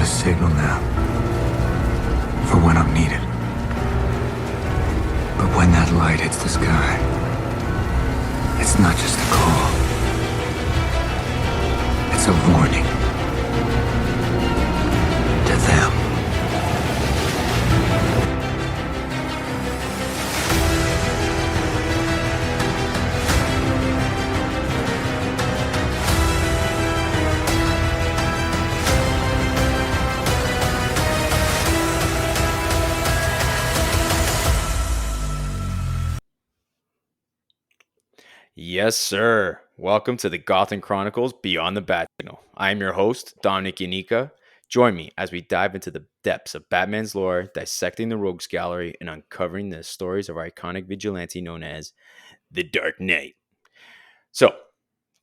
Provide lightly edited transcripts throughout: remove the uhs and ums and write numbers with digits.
signal now for when I'm needed. But when that light hits the sky, it's not just a call. It's a warning to them. Yes, sir. Welcome to the Gotham Chronicles Beyond the Bat Signal. I am your host, Dominic Yanika. Join me as we dive into the depths of Batman's lore, dissecting the Rogues Gallery, and uncovering the stories of our iconic vigilante known as the Dark Knight. So,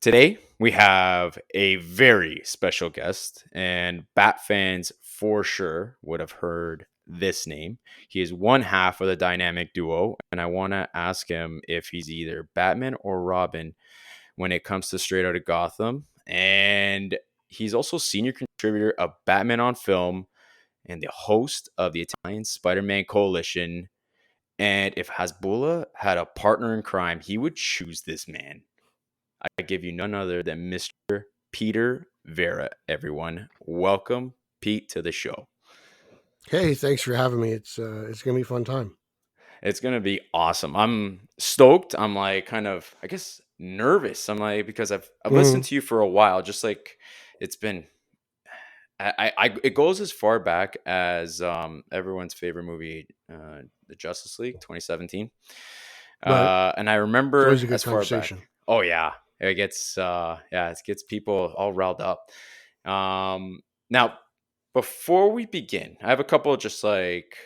today we have a very special guest, and Bat fans for sure would have heard this name. He is one half of the dynamic duo, and I want to ask him if he's either Batman or Robin when it comes to Straight Outta Gotham. And he's also senior contributor of Batman on Film and the host of the Italian Spider-Man Coalition. And if Hasbulla had a partner in crime, he would choose this man. I give you none other than Mr. Peter Verra, everyone. Welcome, Pete, to the show. Hey, thanks for having me. It's gonna be a fun time. It's gonna be awesome. I'm stoked. I'm like kind of, I guess, nervous. I'm like because I've listened to you for a while. Just like it's been, it goes as far back as everyone's favorite movie, the Justice League, 2017. Right. And I remember Always a good as far back. conversation. Oh yeah, it gets it gets people all riled up. Now, before we begin, I have a couple of just like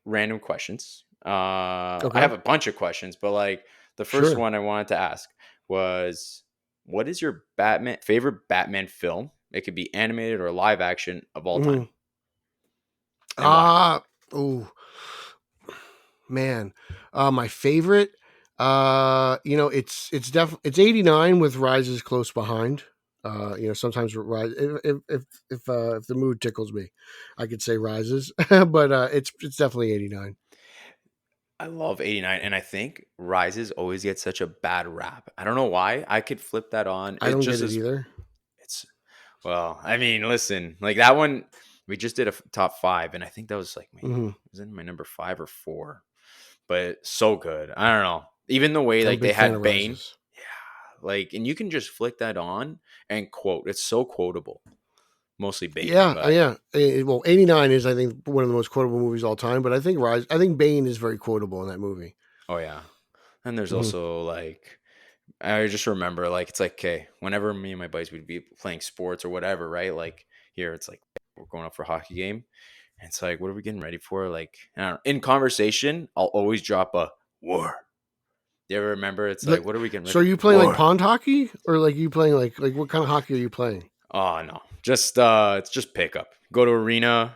random questions. I have a bunch of questions, but like the first one I wanted to ask was, what is your favorite Batman film? It could be animated or live action of all time. Man, my favorite. It's 89 with Rises close behind. Sometimes Rise if the mood tickles me, I could say Rises, but it's definitely 89. I love 89, and I think Rises always gets such a bad rap. I don't know why. I could flip that on. I don't get it either. I mean, listen, like that one, we just did a top 5, and I think that was like was in my number 5 or 4, but so good. I don't know. Even the way like they had Bane, like, and you can just flick that on and quote. It's so quotable. Mostly Bane. Yeah. Well, 89 is, I think, one of the most quotable movies of all time. But I think Bane is very quotable in that movie. Oh yeah, and there's also like, I just remember like it's like, okay, whenever me and my buddies would be playing sports or whatever, right? Like here, it's like we're going up for a hockey game, and it's like, what are we getting ready for? Like, I don't know, in conversation, I'll always drop a war. Do you ever remember? It's like, what are we getting ready? So are you playing like pond hockey, or like you playing like what kind of hockey are you playing? Oh no, just it's just pickup. Go to arena,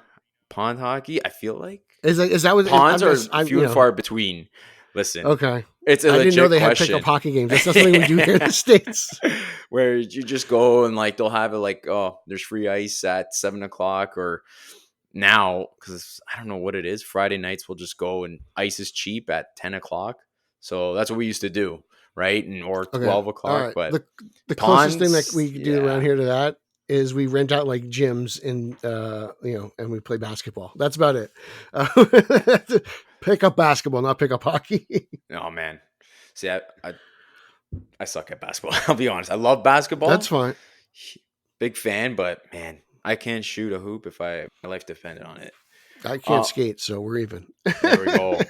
pond hockey. I feel like is that what ponds are few and far between. Listen, okay, it's a I didn't know they question. had pickup hockey games. That's not something we do here in the States, where you just go and like they'll have it like, oh, there's free ice at 7:00, or now because I don't know what it is. Friday nights we'll just go and ice is cheap at 10:00. So that's what we used to do, right? And or 12:00. Right. But the closest thing that we do around here to that is we rent out like gyms and and we play basketball. That's about it. Pick up basketball, not pick up hockey. Oh man, see, I suck at basketball. I'll be honest. I love basketball. That's fine. Big fan, but man, I can't shoot a hoop if my life depended on it. I can't skate, so we're even. There we go.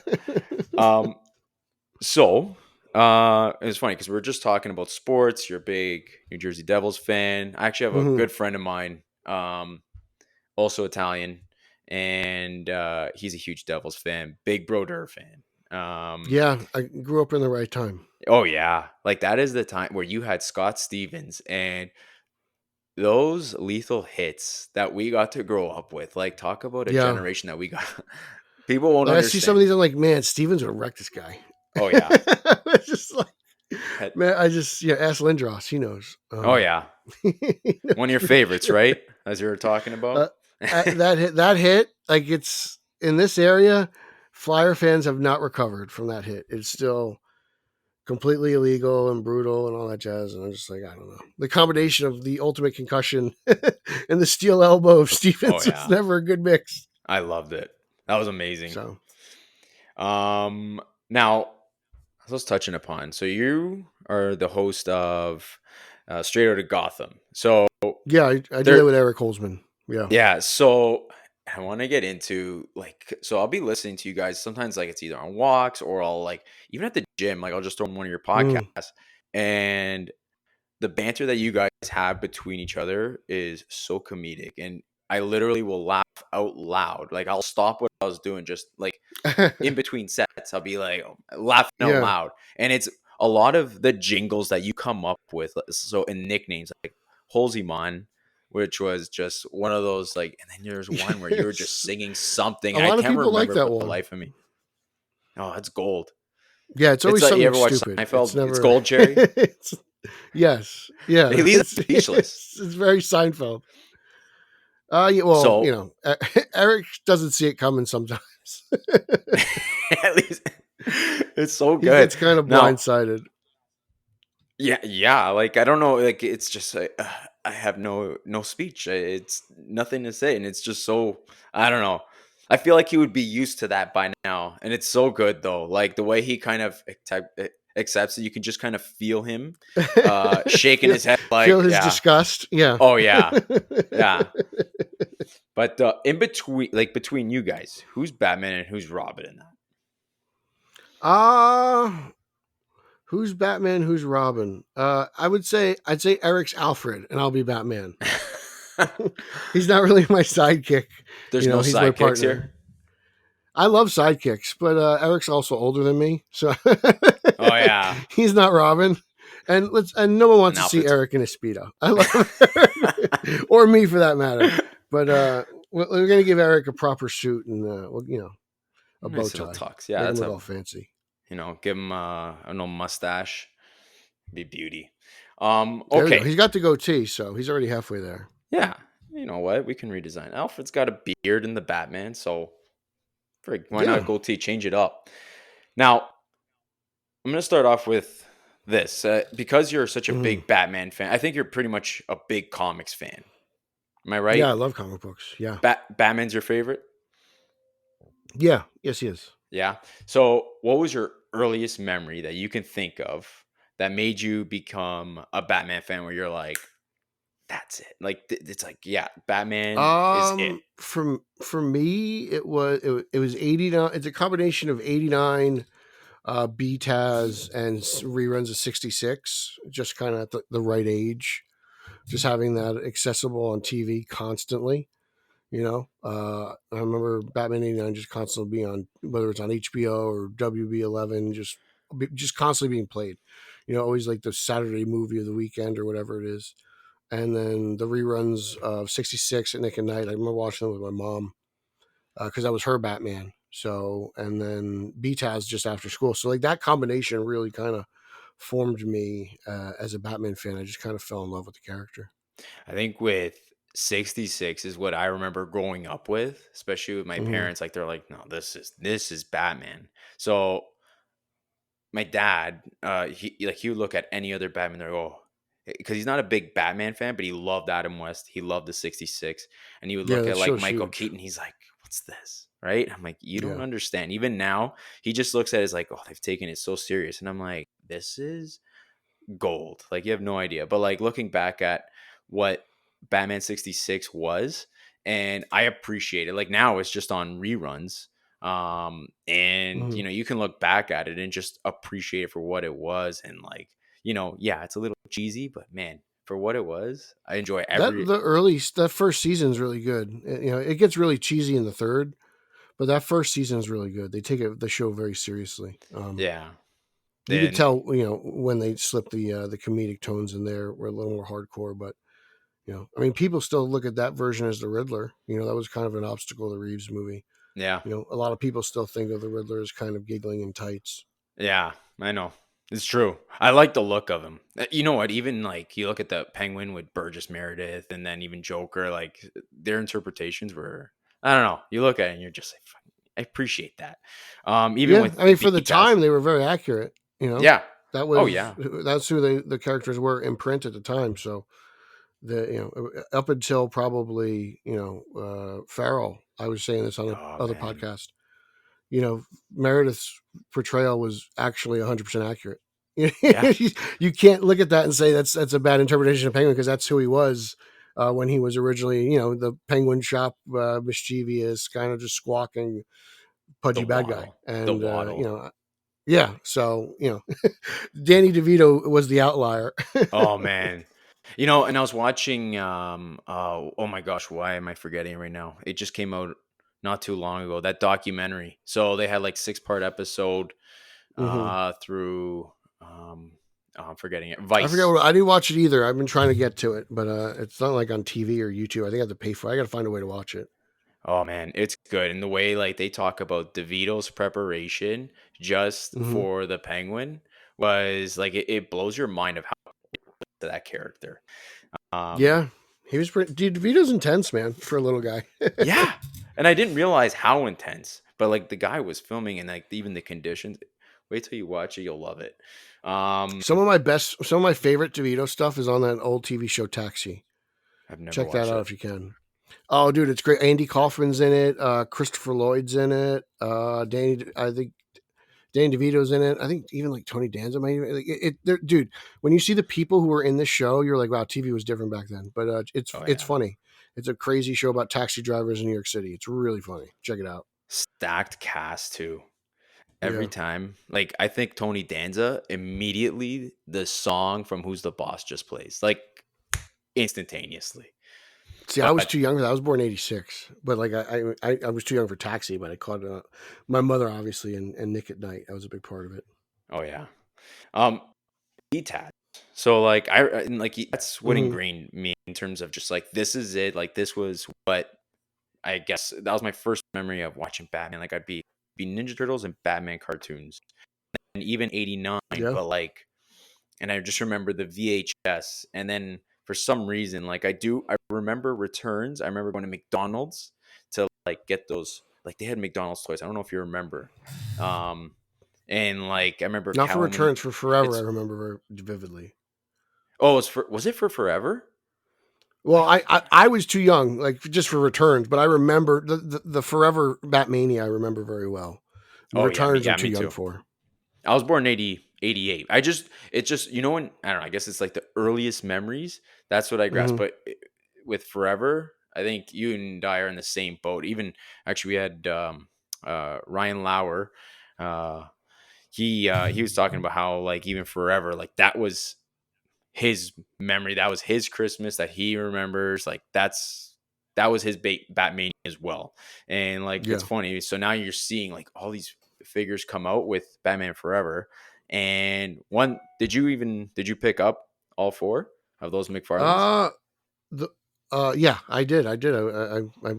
So it's funny because we're just talking about sports. You're a big New Jersey Devils fan. I actually have a good friend of mine, also Italian, and he's a huge Devils fan, big Brodeur fan. Yeah, I grew up in the right time. Oh yeah, like that is the time where you had Scott Stevens and those lethal hits that we got to grow up with. Like, talk about a generation that we got. People won't understand. I see some of these, I'm like, man, Stevens would wreck this guy. Oh yeah. It's just like, man, ask Lindros. He knows. Oh yeah. One of your favorites, right? As you were talking about. that hit, like it's in this area, Flyer fans have not recovered from that hit. It's still completely illegal and brutal and all that jazz. And I'm just like, I don't know. The combination of the ultimate concussion and the steel elbow of Oh Stevens was yeah, never a good mix. I loved it. That was amazing. So Now I was touching upon. So you are the host of Straight Outta Gotham. So yeah, I do there, that with Eric Holzman. Yeah. yeah. So I want to get into like, so I'll be listening to you guys sometimes. Like it's either on walks or I'll like even at the gym. Like I'll just throw on one of your Mm. podcasts, and the banter that you guys have between each other is so comedic, and I literally will laugh out loud. Like I'll stop what I was doing, just like in between sets, I'll be like laughing out Yeah. loud. And it's a lot of the jingles that you come up with. So in nicknames like Holzimon, which was just one of those like, and then there's one where you were just It's- singing something. a I lot of can't people like remember that for the one. life of me. Oh, that's gold. Yeah, it's It's always like you something ever watch stupid. It's Seinfeld? It's never. gold, Cherry. Yes. Yeah. They leave them speechless. It's very Seinfeld. Yeah, well, So Eric doesn't see it coming sometimes. at least it's so He good. gets kind of Now, blindsided. yeah. Like I don't know. Like it's just I have no speech. It's nothing to say, and it's just so I don't know. I feel like he would be used to that by now, and it's so good though. Like the way he kind of accepts it, you can just kind of feel him shaking feel, his head, feel like his yeah, disgust. Yeah. oh yeah. But in between, like between you guys, who's Batman and who's Robin in that? Who's Batman? Who's Robin? I'd say Eric's Alfred, and I'll be Batman. He's not really my sidekick. There's no He's my sidekicks partner. here. I love sidekicks, but Eric's also older than me, so Oh yeah, he's not Robin. And no one wants and to see Alfred's. Eric in a speedo. I love or me for that matter. But we're gonna give Eric a proper suit and a bow Nice little tie. tux. Yeah, Make him that's look a all fancy. give him a no mustache. Be beauty. There we go. Okay. He's got the goatee, so he's already halfway there. Yeah. You know what? We can redesign. Alfred's got a beard in the Batman, so why Yeah. not goatee? Change it up. Now, I'm gonna start off with this because you're such a Mhm. big Batman fan. I think you're pretty much a big comics fan. Am I Yeah, right? I love comic books. Yeah. Batman's your favorite? Yeah. Yes, he is. Yeah. So, what was your earliest memory that you can think of that made you become a Batman fan where you're like, that's it? Like, it's like, yeah, Batman is it. For me, it was 89. It's a combination of 89 BTAS and reruns of 66, just kind of at the right age, just having that accessible on TV constantly. I remember Batman 89 just constantly being on, whether it's on HBO or WB11, just constantly being played. Always like the Saturday movie of the weekend or whatever it is. And then the reruns of 66 at Nick and Night. I remember watching them with my mom because that was her Batman. So, and then BTAS just after school. So, like that combination really kind of formed me as a Batman fan. I just kind of fell in love with the character. I think with 66 is what I remember growing up with, especially with my Mm-hmm. parents. Like, they're like, no, this is Batman. So, my dad, he would look at any other Batman, they're like, oh, because he's not a big Batman fan, but he loved Adam West. He loved the 66. And he would Yeah, look at that like show's Michael huge. Keaton. He's like, what's this? Right. I'm like, you don't Yeah. understand. Even now, he just looks at it as like, oh, they've taken it so serious. And I'm like, this is gold. Like, you have no idea. But like looking back at what Batman 66 was, and I appreciate it. Like now it's just on reruns. And Mm-hmm. you can look back at it and just appreciate it for what it was. And like, yeah, it's a little cheesy, but man, for what it was, I enjoy every That first season's really good. It gets really cheesy in the third, but that first season's really good. They take the show very seriously. yeah. You could Then tell, when they slip the comedic tones in there were a little more hardcore, but I mean, people still look at that version as the Riddler. That was kind of an obstacle to Reeves' movie. yeah. A lot of people still think of the Riddler as kind of giggling in tights. Yeah, I know. It's true. I like the look of him. You know what? Even like you look at the Penguin with Burgess Meredith, and then even Joker, like their interpretations were. I don't know. You look at it and you're just like, "Fuck, I appreciate that. Even Yeah, with I mean, for the the cast, time, they were very accurate. You know, yeah. that Oh was yeah. that's who the characters were in print at the time. So up until probably Farrell, I was saying this on the Oh other man. podcast. Meredith's portrayal was actually 100% accurate. Yeah. You can't look at that and say that's a bad interpretation of Penguin, because that's who he was when he was originally, the Penguin shop, mischievous, kind of just squawking, The pudgy bad guy. waddle. The And, waddle. yeah. So, Danny DeVito was the outlier. Oh man. And I was watching oh my gosh, why am I forgetting right now? It just came out not too long ago, that documentary. So they had like 6-part episode hmm through I'm forgetting it. I forget Vice. what I didn't watch it either. I've been trying to get to it, but it's not like on TV or YouTube. I think I have to pay for it. I got to find a way to watch it. Oh man, it's good. And the way like they talk about DeVito's preparation just hmm for the Penguin was like it blows your mind of how to that character. Um Yeah, he was pretty. Dude, DeVito's intense, man, for a little guy. Yeah. And I didn't realize how intense, but like the guy was filming and like even the conditions. Wait till you watch it, you'll love it. Um, Some of my favorite DeVito stuff is on that old TV show Taxi. I've never Check that watched out it. if you can. Oh, dude, it's great. Andy Kaufman's in it. Christopher Lloyd's in it. I think Danny DeVito's in it. I think even like Tony Danza might even, like, dude. When you see the people who were in this show, you're like, wow, TV was different back then. But Oh it's yeah. funny. It's a crazy show about taxi drivers in New York City. It's really funny. Check it out. Stacked cast too. Every Yeah. time. Like I think Tony Danza immediately the song from Who's the Boss just plays. Like instantaneously. See, I was But too young for that. I was born '86, but like I was too young for Taxi, but I caught my mother obviously and Nick at Night. That was a big part of it. oh yeah. Um tats. So like and like that's what hmm ingrained me in terms of just like this is it. Like this was what I guess that was my first memory of watching Batman. Like I'd be Ninja Turtles and Batman cartoons, and even '89. Yeah. But like, and I just remember the VHS, and then for some reason, like I remember returns. I remember going to McDonald's to like get those. Like they had McDonald's toys. I don't know if you remember. Um, and like I remember Not for Catwoman. Returns, for Forever. I It's remember very vividly. oh, was it for Forever? Well, I was too young, like just for Returns, but I remember the Forever Batmania. I remember very well. The Oh yeah, me Returns, I'm yeah, too me young too. for. I was born in 88. It's just, when, I don't know, I guess it's like the earliest memories. That's what I grasp. hmm But with Forever, I think you and I are in the same boat. Even actually, we had Ryan Lauer. Uh, he was talking about how, like, even Forever, like, that was his memory. That was his Christmas that he remembers. Like, that was his Batmania as well. And like, it's Yeah. funny. So now you're seeing like all these figures come out with Batman Forever. And one, did you pick up all four of those McFarlanes? Uh the yeah, I did. I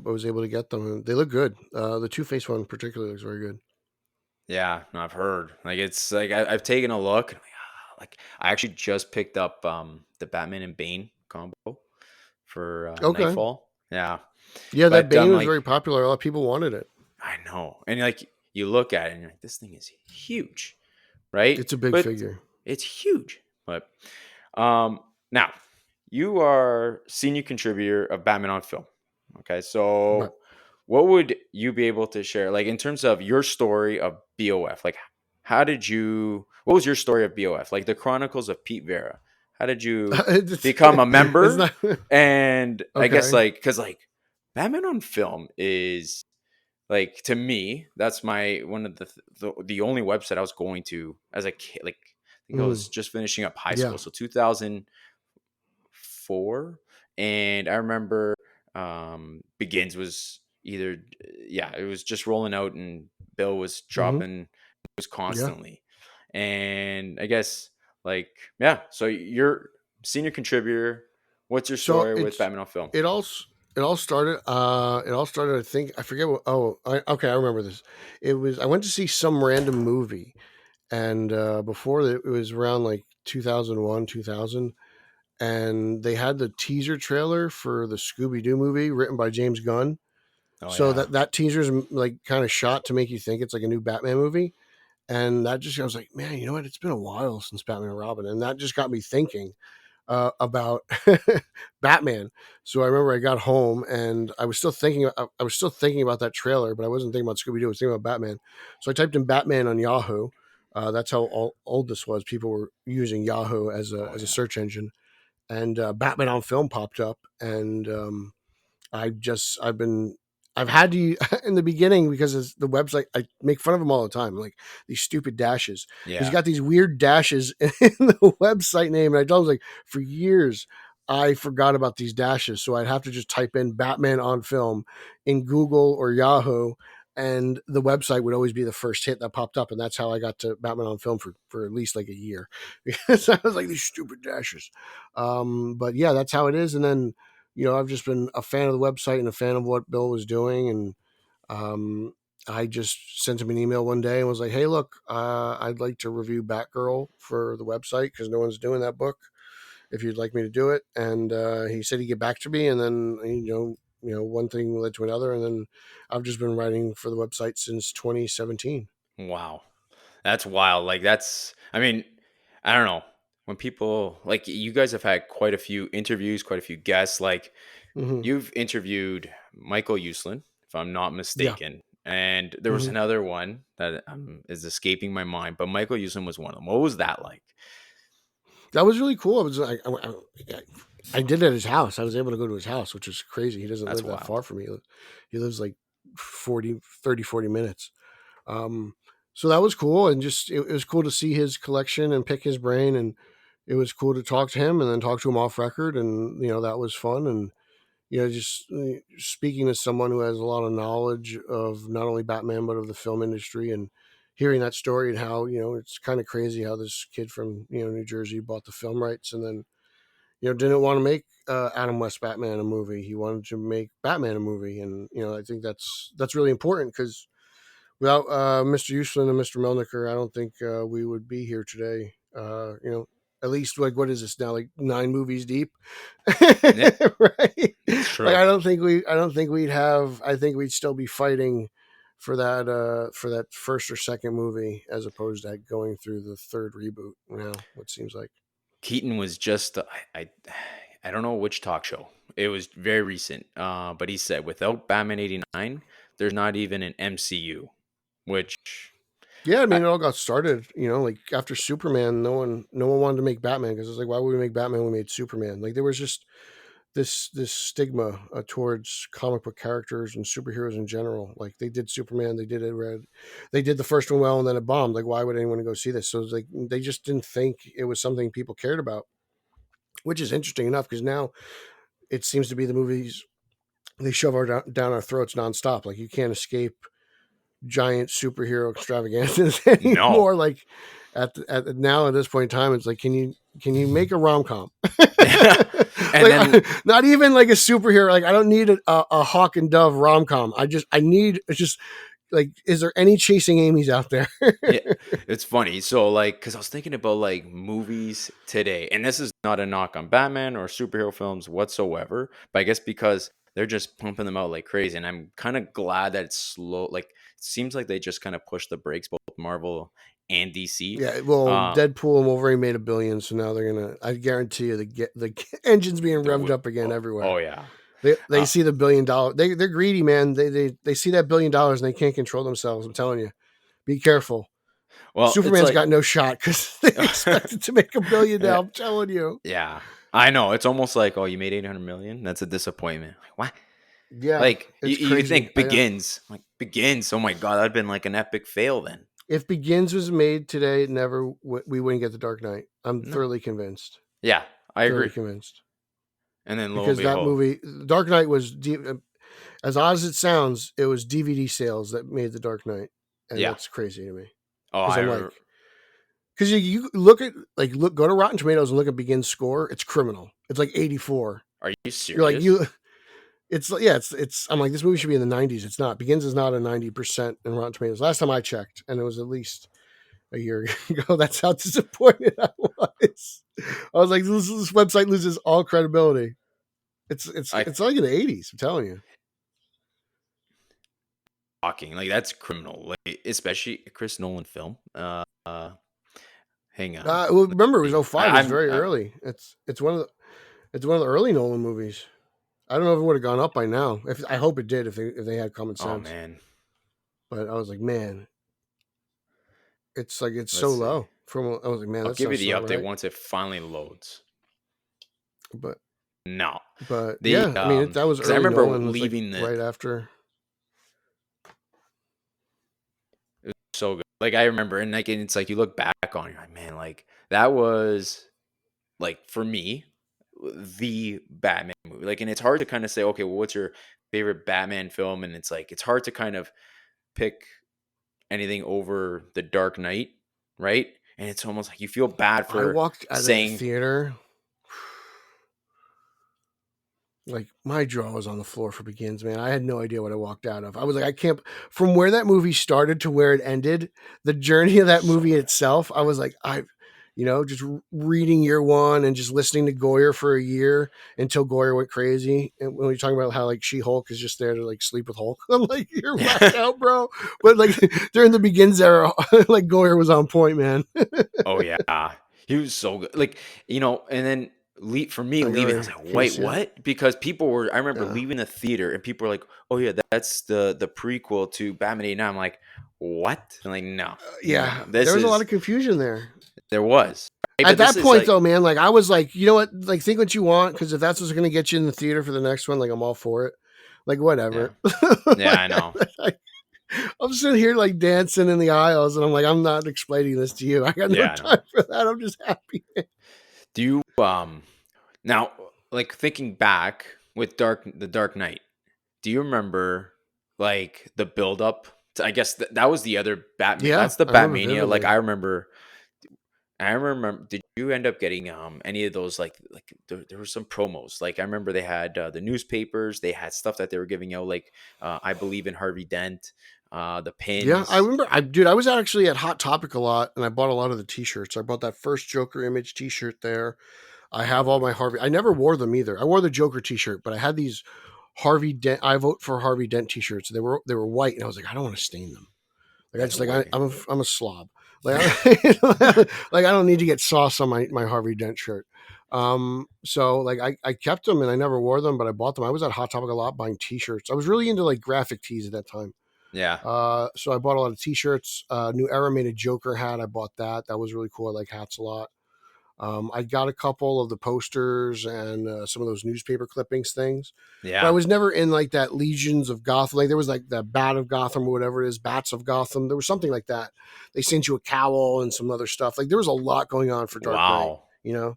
was able to get them. They look good. The Two Face one particularly looks very good. Yeah, no, I've heard. Like, it's like I've taken a look. And I'm like, like I actually just picked up the Batman and Bane combo for Okay. Nightfall. Yeah, Yeah, that but Bane was very like popular. A lot of people wanted it. I know, and like you look at it and you're like, this thing is huge, right? It's a big But figure. it's huge. But now you are senior contributor of Batman on Film. Okay, Right. so what would you be able to share, like in terms of your story of BOF? Like, how did you? What was your story of BOF? Like the Chronicles of Pete Vera. How did you it's, become a it's member? not And I guess okay. like because like Batman on Film is like to me, that's my one of the only website I was going to as a kid. Like I think I Mhm. was just finishing up high Yeah. school, so 2004, and I remember Begins was either yeah, it was just rolling out, and Bill was hmm dropping was Yeah. constantly, and I guess like yeah. So you're senior contributor. What's your So story with Batman on Film? it all s- it all started, I think, I forget what. Okay, I remember this. It was, I went to see some random movie, and before that, it was around like 2001, 2000, and they had the teaser trailer for the Scooby Doo movie written by James Gunn. Oh So yeah. that teaser's like kind of shot to make you think it's like a new Batman movie, and that just I was like, man, you know what? It's been a while since Batman and Robin, and that just got me thinking about Batman. So I remember I got home and I was still thinking. I was still thinking about that trailer, but I wasn't thinking about Scooby Doo. I was thinking about Batman. So I typed in Batman on Yahoo. That's how old this was. People were using Yahoo as Oh a yeah. search engine, and Batman on Film popped up, and I've been I've had to in the beginning because it's the website. I make fun of them all the time, like these stupid dashes. He's Yeah. got these weird dashes in the website name, and I told him like for years I forgot about these dashes, so I'd have to just type in Batman on Film in Google or Yahoo, and the website would always be the first hit that popped up, and that's how I got to Batman on Film for at least like a year because I was like these stupid dashes. But yeah, that's how it is, and then I've just been a fan of the website and a fan of what Bill was doing. And um, I just sent him an email one day and was like, hey, look, I'd like to review Batgirl for the website because no one's doing that book. If you'd like me to do it. And he said he'd get back to me. And then, one thing led to another. And then I've just been writing for the website since 2017. Wow. That's wild. Like I mean, I don't know. When people like you guys have had quite a few interviews, quite a few guests. Like Mm-hmm. you've interviewed Michael Uslan, if I'm not Yeah. mistaken. And there was Mm-hmm. another one that is escaping my mind, but Michael Uslan was one of them. What was that like? That was really cool. I did it at his house. I was able to go to his house, which is crazy. He doesn't That's live that far wild. from me. He lives like 40 minutes. Um, so that was cool. And just, it was cool to see his collection and pick his brain. And it was cool to talk to him and then talk to him off record. And, that was fun. And, just speaking to someone who has a lot of knowledge of not only Batman, but of the film industry, and hearing that story and how, it's kind of crazy how this kid from, New Jersey bought the film rights and then, didn't want to make Adam West Batman a movie. He wanted to make Batman a movie. And, I think that's really important because without Mr. Uslan and Mr. Melniker, I don't think we would be here today. At least like what is this now? Like 9 movies deep, Yeah, right? it's Like true. I don't think we'd have. I think we'd still be fighting for that first or second movie as opposed to going through the third reboot. What seems like. Keaton was just I don't know which talk show. It was very recent. But he said without Batman 89, there's not even an MCU, which Yeah, I I, mean, it all got started, like after Superman, no one wanted to make Batman because it's like, why would we make Batman when we made Superman? Like there was just this stigma towards comic book characters and superheroes in general. Like they did Superman, they did it red, they did the first one well, and then it bombed. Like why would anyone go see this? So it's like they just didn't think it was something people cared about, which is interesting enough because now it seems to be the movies they shove down our throats nonstop. Like you can't escape giant superhero extravaganzas no. anymore. Like now at this point in time, it's like, can you make a rom com? And then Not even like a superhero. Like I don't need a Hawk and Dove rom com. I need it's just like, is there any Chasing Amy's out there? yeah, it's funny. So like, because I was thinking about like movies today, and this is not a knock on Batman or superhero films whatsoever, but I guess because they're just pumping them out like crazy, and I'm kind of glad that it's slow. Like, it seems like they just kind of push the brakes, both Marvel and DC. Yeah, well, Um, Deadpool and Wolverine made $1 billion, so now they're gonna. I guarantee you, the engine's being the revved up again oh, everywhere. oh yeah. They Uh, see the $1 billion. They're greedy, man. They see that $1 billion and they can't control themselves. I'm telling you, be careful. well, it's Superman's like, got no shot because they expected to make $1 billion. Now I'm telling you. yeah, I know. It's almost like, oh, you made 800 million. That's a disappointment. Like, what? Yeah, Like it's you crazy. think Begins, like Begins. Oh my god, that'd been like an epic fail then. If Begins was made today, we wouldn't get the Dark Knight. I'm No, thoroughly convinced. yeah, I Thoroughly agree. convinced And then lo and because that behold, movie, Dark Knight, was as odd as it sounds. It was DVD sales that made the Dark Knight, and yeah. that's crazy to me Oh, because I I'm remember. like, because you look at go to Rotten Tomatoes and look at Begins score. It's criminal. It's like 84. Are you You're like serious? you. It's yeah. It's. I'm like, this movie should be in the 90s. It's not. Begins is not a 90% in Rotten Tomatoes. Last time I checked, and it was at least a year ago. That's how disappointed I was. I was like, this website loses all credibility. It's like in the 80s. I'm telling you. Shocking. Like that's criminal. Like especially a Chris Nolan film. Hang on. Well, remember it was '05. It's very I'm early. It's one of the early Nolan movies. I don't know if it would have gone up by now. I hope it did if they had common oh sense. man. But I was like, man, it's like it's so Let's see. low. I was like, man, I'll that's give you not the update right. once it finally loads. But No. yeah, I mean that was 'cause I early remember Nolan. It was like leaving right after. it was so good. Like I remember, and like and it's like you look back on it, you're like, man, like that was like for me the Batman movie. Like, and it's hard to kind of say, okay, well, what's your favorite Batman film? And it's like it's hard to kind of pick anything over The Dark Knight, right? And it's almost like you feel bad I for walked out of the saying, theater. Like my jaw was on the floor for Begins, man. I had no idea what I walked out of. I was like, I can't. From where that movie started to where it ended, the journey of that so movie good. itself, I was like, just reading year one and just listening to Goyer for a year until Goyer went crazy. And when we're talking about how like She-Hulk is just there to like sleep with Hulk, I'm like, you're whacked out, bro. But like during the Begins era, like Goyer was on point, man. Oh yeah, he was so good. Like and then for me Like, leaving, I was Goyer, like, can you wait, see it? what? Because people were. I remember Yeah. leaving the theater, and people were like, oh yeah, that's the prequel to Batman '89. I'm like, what? I'm like, no, Yeah, this there was a lot is of confusion there. there was. Right? At But this that is point, like, though, man, like I was like, you know what? Like, think what you want, because if that's what's going to get you in the theater for the next one, like I'm all for it. Like, yeah, whatever. yeah, I know. Like, I'm sitting here like dancing in the aisles, and I'm like, I'm not explaining this to you. I got no Yeah, I know. time for that. I'm just happy. Do you now like thinking back with the Dark Knight? Do you remember like the build up? I guess that was the other Batman. Yeah, That's the I remember Batmania. Like vividly. I remember. Did you end up getting any of those? Like there were some promos. Like I remember they had the newspapers. They had stuff that they were giving out. Like I believe in Harvey Dent. The Yeah, I pins. remember. I was actually at Hot Topic a lot, and I bought a lot of the T-shirts. I bought that first Joker image T-shirt there. I have all my Harvey. I never wore them either. I wore the Joker T-shirt, but I had these Harvey Dent. I vote for Harvey Dent T-shirts. They were white, and I was like, I don't want to stain them. Like I Yeah, just no like way. I'm a slob. Like like I don't need to get sauce on my Harvey Dent shirt. So like I kept them and I never wore them, but I bought them. I was at Hot Topic a lot buying T-shirts. I was really into like graphic tees at that time. Yeah, So I bought a lot of T-shirts. New Era made a Joker hat. I bought that. That was really cool. I like hats a lot. I got a couple of the posters and some of those newspaper clippings things, but I yeah, was never in like that Legions of Gotham. Like there was like the Bat of Gotham or whatever it is, Bats of Gotham. There was something like that. They sent you a cowl and some other stuff. Like there was a lot going on for Dark Knight, wow. you know.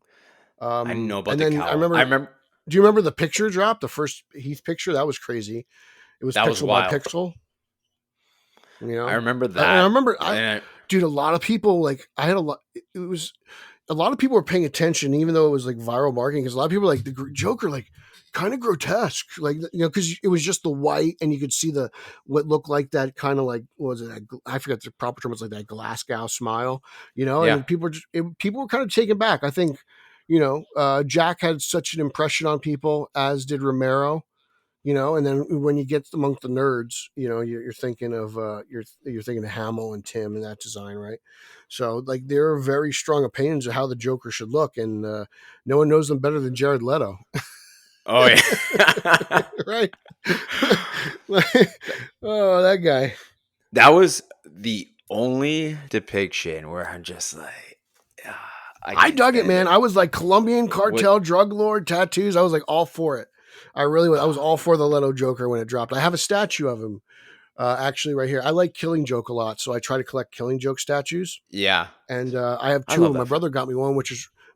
I didn't know about And the then I cowl. I remember. remember Do you remember the picture drop? The first Heath picture that was crazy. It was that was pixel by wild. pixel. You I know, remember and I that. remember And dude, a lot of people like I had a lot. It was a lot of people were paying attention, even though it was like viral marketing. Because a lot of people were like the Joker, like kind of grotesque, like because it was just the white, and you could see the what looked like that kind of like what was it? I forget the proper term. Was like that Glasgow smile, yeah, and people were kind of taken back. I think, Jack had such an impression on people, as did Romero. And then when you get amongst the nerds, you're thinking of you're thinking of Hamill and Tim and that design, right? So like there are very strong opinions of how the Joker should look, and no one knows them better than Jared Leto, oh yeah. right? Oh, that guy. That was the only depiction where I'm just like, I I can't dug it, stand man. it. I was like Colombian What? cartel drug lord tattoos. I was like all for it. I really was. I was Oh, all for the Leto Joker when it dropped. I have a statue of him actually right here. I like Killing Joke a lot, so I try to collect Killing Joke statues. yeah, And I have I two of love them. My that film. brother got me one,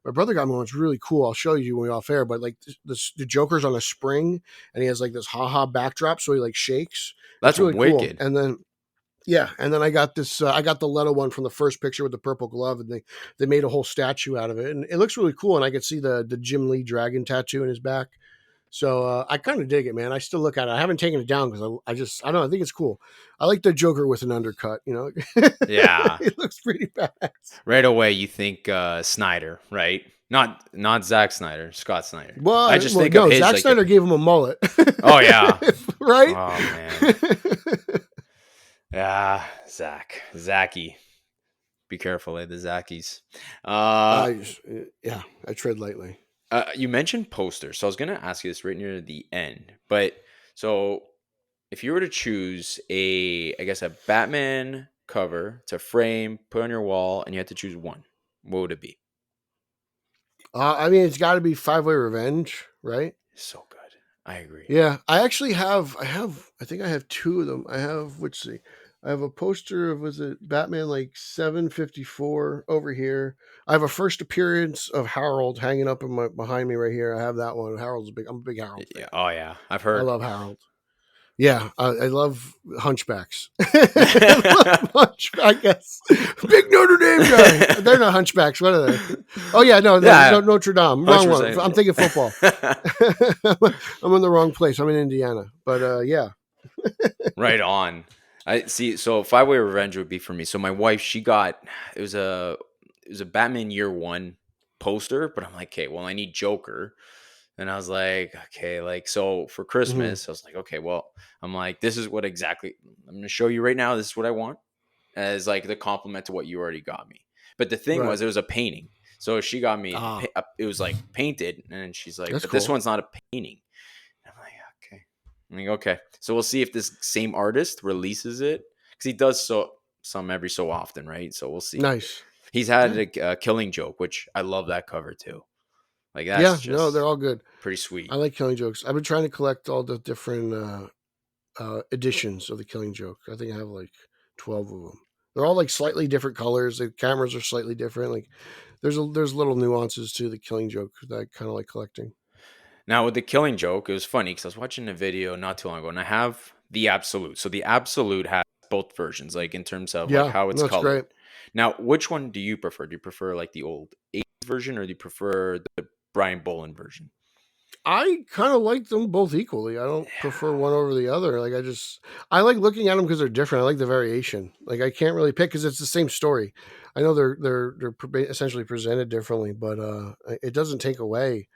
my brother got me one. It's really cool. I'll show you when we're off air. But like the Joker's on a spring, and he has like this haha backdrop, so he like shakes. It's That's really cool. wicked. And then I got this. I got the Leto one from the first picture with the purple glove, and they made a whole statue out of it, and it looks really cool. And I could see the Jim Lee dragon tattoo in his back. So I kind of dig it, man. I still look at it. I haven't taken it down because I don't know. I think it's cool. I like the Joker with an undercut. Yeah. It looks pretty badass. Right away, you think Snyder, right? Not Zack Snyder, Scott Snyder. I just Well, think of no. his Zack like Snyder the. gave him a mullet, Oh yeah. right? Oh man. Yeah, Zachy. Be careful, the Zackies. Yeah, I tread lightly. You mentioned posters, so I was gonna ask you this right near the end. But so, if you were to choose I guess a Batman cover to frame, put on your wall, and you had to choose one, what would it be? I mean, it's got to be Five-Way Revenge, right? So good. I agree. Yeah, I actually have. I think I have two of them. I have. Let's see. I have a poster of was it Batman like 754 over here. I have a first appearance of Harold hanging up behind me right here. I have that one. Harold's big. I'm a big Harold fan. Yeah. Oh yeah, I've I heard. love Harold. Yeah, I love hunchbacks. I love hunchback. Yes, big Notre Dame guy. They're not hunchbacks. What are they? Oh yeah, no, Yeah, Notre Dame. Wrong one. I'm thinking football. I'm in the wrong place. I'm in Indiana. But yeah. Right on. I see. So Five-Way Revenge would be for me. So my wife, she got it was a Batman Year One poster, but I'm like, okay, well, I need Joker. And I was like, okay, like so for Mm-hmm. Christmas, I was like, okay, well, I'm like, this is what exactly I'm gonna show you right now. This is what I want as like the compliment to what you already got me. But the thing Right. was, it was a painting. So she got me. Ah, It was like painted, and she's like, that's but this cool. one's not a painting. I'm like, okay. I'm like, okay. So we'll see if this same artist releases it because he does some every so often, right? So we'll see. Nice. He's had Yeah. a Killing Joke, which I love that cover too. Like Yeah. that's No, they're just all good. pretty I sweet. like Killing Jokes. I've been trying to collect all the different editions of the Killing Joke. I think I have like 12 of them. They're all like slightly different colors. The cameras are slightly different. Like there's little nuances to the Killing Joke that I kind of like collecting. Now with the Killing Joke, it was funny because I was watching a video not too long ago, and I have the Absolute. So the Absolute has both versions, like in terms of like Yeah, how it's that's colored. great. Now, which one do you prefer? Do you prefer like the old 80s version, or do you prefer the Brian Boland version? I kind of like them both equally. I don't prefer one over the other. Like I like looking at them because they're different. I like the variation. Like I can't really pick because it's the same story. I know they're essentially presented differently, but it doesn't take away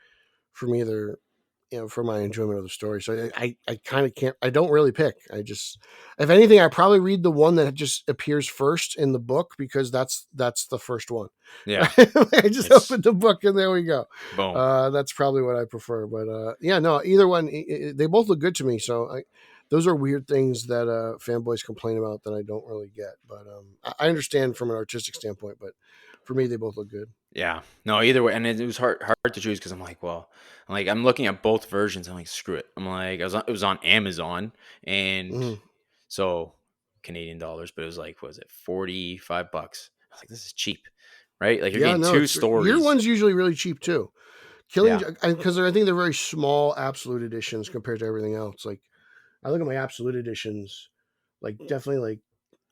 from either for my enjoyment of the story. So I kind of can't. I don't really pick. If anything, I probably read the one that just appears first in the book because that's the first one. Yeah, Right? I just it's opened the book and there we go. boom. That's probably what I prefer. But yeah, no, either one. They both look good to me. So those are weird things that fanboys complain about that I don't really get. But I understand from an artistic standpoint. But for me, they both look good. Yeah, no, either way, and it was hard to choose because I'm like, well, I'm looking at both versions. I'm like, screw it. I'm like, it was on Amazon, and Mhm. so Canadian dollars, but it was like, what was it, $45? I was like, this is cheap, right? Like you're Yeah, getting no, two it's year stories. one's usually really cheap too. Killing Yeah, because I think they're very small absolute editions compared to everything else. Like I look at my absolute editions, like definitely like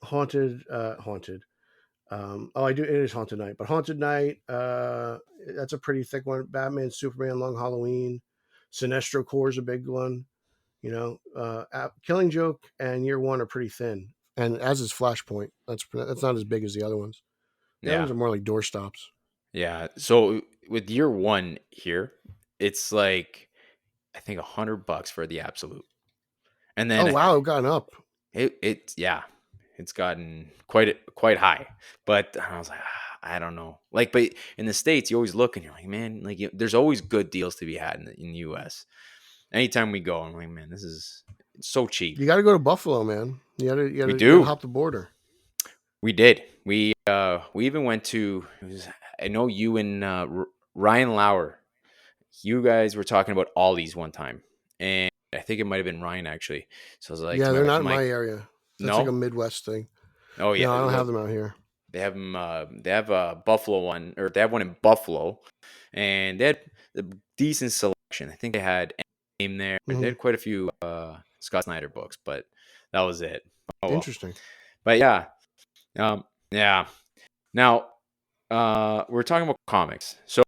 haunted. I do. It is haunted night, but haunted night. That's a pretty thick one. Batman, Superman, Long Halloween, Sinestro Corps is a big one. Killing Joke and Year One are pretty thin, and as is Flashpoint. That's not as big as the other ones. The other yeah, ones are more like doorstops. yeah. So with year one here, it's like I think $100 for the absolute, and Oh then wow, I've gotten up. yeah, it's gotten quite high. But I was like, I don't know. Like, but in the States, you always look and you're like, man, like there's always good deals to be had in the US. Anytime we go, I'm like, man, this is it's so cheap. You got to go to Buffalo, man. We You got to do. hop the border. We did. We even went to. I know you and Ryan Lauer. You guys were talking about Ollie's one time, and I think it might have been Ryan actually. So I was like to Yeah, my they're wife, not I'm in my like, area. That's like a no, Midwest thing. oh yeah, No, I don't well, have them out here. they have them. They have a Buffalo one, or they have one in Buffalo, and they had a decent selection. I think they had Name there. They Hmm. had quite a few Scott Snyder books, but that was it. Oh well. Interesting. But yeah, yeah. Now, we're talking about comics. So